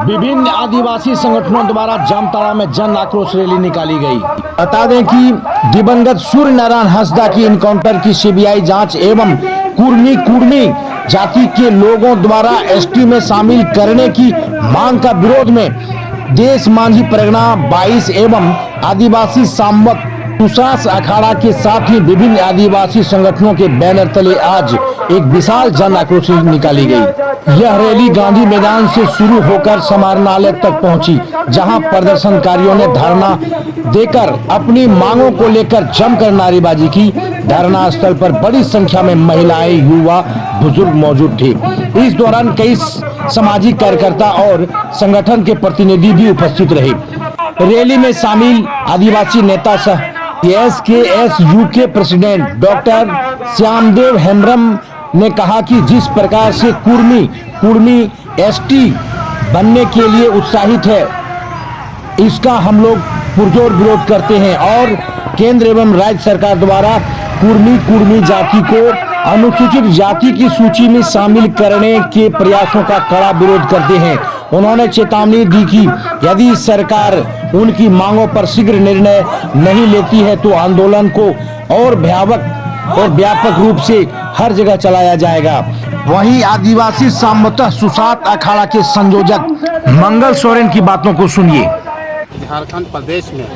विभिन्न आदिवासी संगठनों द्वारा जामताड़ा में जन आक्रोश रैली निकाली गई। बता दें कि दिवंगत सूर्य नारायण हंसदा की इनकाउंटर की सीबीआई जांच एवं कुर्मी जाति के लोगों द्वारा एसटी में शामिल करने की मांग का विरोध में देश मांझी परगना 22 एवं आदिवासी सामवक सुसास अखाड़ा के साथ ही विभिन्न आदिवासी संगठनों के बैनर तले आज एक विशाल जन आक्रोश निकाली गई। यह रैली गांधी मैदान से शुरू होकर समाहरणालय तक पहुंची, जहां प्रदर्शनकारियों ने धरना देकर अपनी मांगों को लेकर जमकर नारेबाजी की। धरना स्थल पर बड़ी संख्या में महिलाएं, युवा, बुजुर्ग मौजूद थे। इस दौरान कई सामाजिक कार्यकर्ता और संगठन के प्रतिनिधि भी उपस्थित रहे। रैली में शामिल आदिवासी नेता सह एसकेएसयू के प्रेसिडेंट डॉक्टर श्यामदेव हेम्ब्रम ने कहा कि जिस प्रकार से कुर्मी एसटी बनने के लिए उत्साहित है, इसका हम लोग पुरजोर विरोध करते हैं और केंद्र एवं राज्य सरकार द्वारा कुर्मी जाति को अनुसूचित जाति की सूची में शामिल करने के प्रयासों का कड़ा विरोध करते हैं। उन्होंने चेतावनी दी कि यदि सरकार उनकी मांगों पर शीघ्र निर्णय नहीं लेती है तो आंदोलन को और भयावह और व्यापक रूप से हर जगह चलाया जाएगा। वहीं आदिवासी सामवत सुसात अखाड़ा के संयोजक मंगल सोरेन की बातों को सुनिए। झारखंड प्रदेश में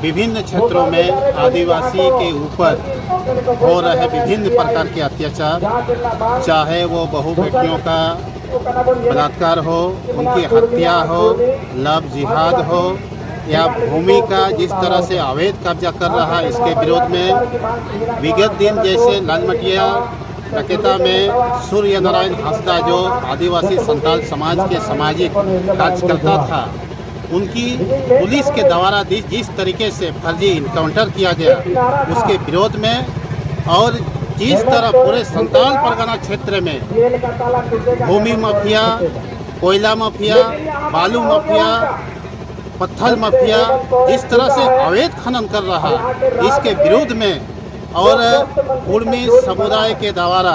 विभिन्न क्षेत्रों में आदिवासी के ऊपर हो रहे विभिन्न प्रकार के अत्याचार, चाहे वो बहु बेटियों का बलात्कार हो, उनकी हत्या हो, लव जिहाद हो या भूमि का जिस तरह से अवैध कब्जा कर रहा है, इसके विरोध में विगत दिन जैसे लालमटिया नकेता में सूर्य नारायण हंसदा जो आदिवासी संताल समाज के सामाजिक कार्यकर्ता था, उनकी पुलिस के द्वारा जिस तरीके से फर्जी इनकाउंटर किया गया, उसके विरोध में और जिस तरह पूरे संताल परगना क्षेत्र में भूमि माफिया, कोयला माफिया, बालू माफिया, पत्थर माफिया जिस तरह से अवैध खनन कर रहा, इसके विरोध में और कुर्मी समुदाय के द्वारा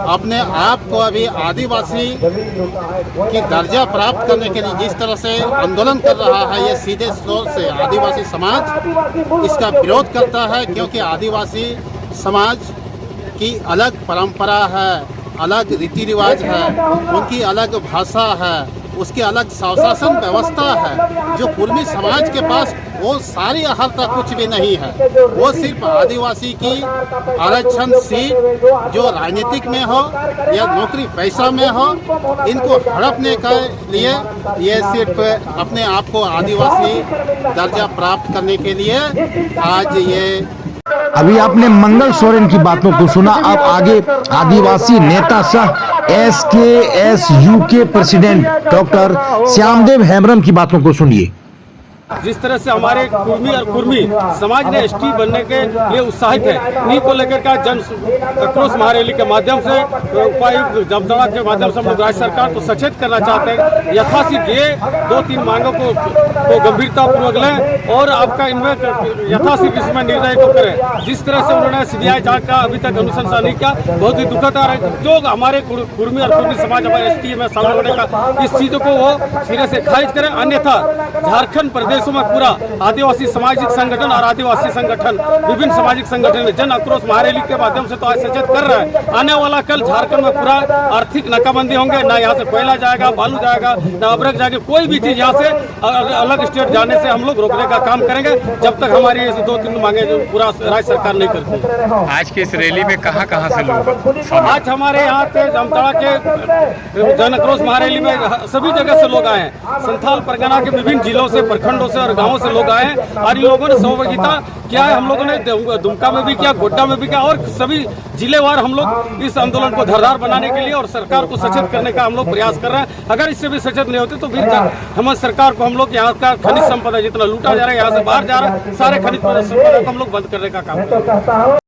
अपने आप को अभी आदिवासी की दर्जा प्राप्त करने के लिए जिस तरह से आंदोलन कर रहा है, ये सीधे तौर से आदिवासी समाज इसका विरोध करता है, क्योंकि आदिवासी समाज की अलग परंपरा है, अलग रीति रिवाज है, उनकी अलग भाषा है, उसकी अलग शासन व्यवस्था है, जो कुर्मी समाज के पास वो सारी अर्हता कुछ भी नहीं है। वो सिर्फ आदिवासी की आरक्षण सीट जो राजनीतिक में हो या नौकरी पैसा में हो, इनको हड़पने के लिए ये सिर्फ अपने आप को आदिवासी दर्जा प्राप्त करने के लिए आज ये। अभी आपने मंगल सोरेन की बातों को सुना, अब आगे आदिवासी नेता सह एसकेएसयू के प्रेसिडेंट डॉक्टर श्यामदेव हेम्ब्रम की बातों को सुनिए। जिस तरह से हमारे कुर्मी समाज ने एसटी बनने के लिए उत्साहित है, इन्हीं को लेकर का जन आक्रोश महारैली के माध्यम से उपायुक्त जामताड़ा के माध्यम से हम लोग राज्य सरकार को सचेत करना चाहते हैं। यथाशीघ्र ये 2-3 मांगों को गंभीरतापूर्वक लें और आपका इनमें यथाशीघ्र इसमें निर्णय को करें। जिस तरह से उन्होंने सीबीआई जांच का अभी तक अनुशंसा नहीं किया, बहुत ही दुखद आ रहा है। जो हमारे कुर्मी और कुर्मी समाज हमारे एसटी में शामिल होने का, इस चीजों को वो सिरे से खारिज करें, अन्यथा झारखंड प्रदेश में पूरा आदिवासी सामाजिक संगठन और आदिवासी संगठन विभिन्न सामाजिक संगठन जन आक्रोश महारैली के माध्यम से तो आज सचेत कर रहा है। आने वाला कल झारखंड में पूरा आर्थिक नाकाबंदी होंगे, ना यहाँ से कोयला जाएगा, बालू जाएगा, ना अबरक जाएगा, कोई भी चीज यहाँ से अलग स्टेट जाने से हम लोग रोकने का काम करेंगे, जब तक हमारी ऐसी 2-3 मांगे जो पूरा राज्य सरकार नहीं करती। आज की इस रैली में कहाँ से लोग? आज हमारे यहाँ पे जामताड़ा के जन आक्रोश महारैली में सभी जगह से लोग आए हैं। संथाल परगना के विभिन्न जिलों से, प्रखंडों से और गांवों से लोग आए हैं और इन लोगों ने सहभागिता किया है। हम लोगों ने दुमका में भी किया, गोड्डा में भी किया और सभी जिलेवार हम लोग इस आंदोलन को धारदार बनाने के लिए और सरकार को सचेत करने का हम लोग प्रयास कर रहे हैं। अगर इससे भी सचेत नहीं होते तो फिर हम सरकार को हम लोग यहाँ का खनिज संपदा जितना लूटा जा रहा है, यहाँ से बाहर जा रहा है, सारे खनिज संपदा को हम लोग बंद करने का काम करेंगे।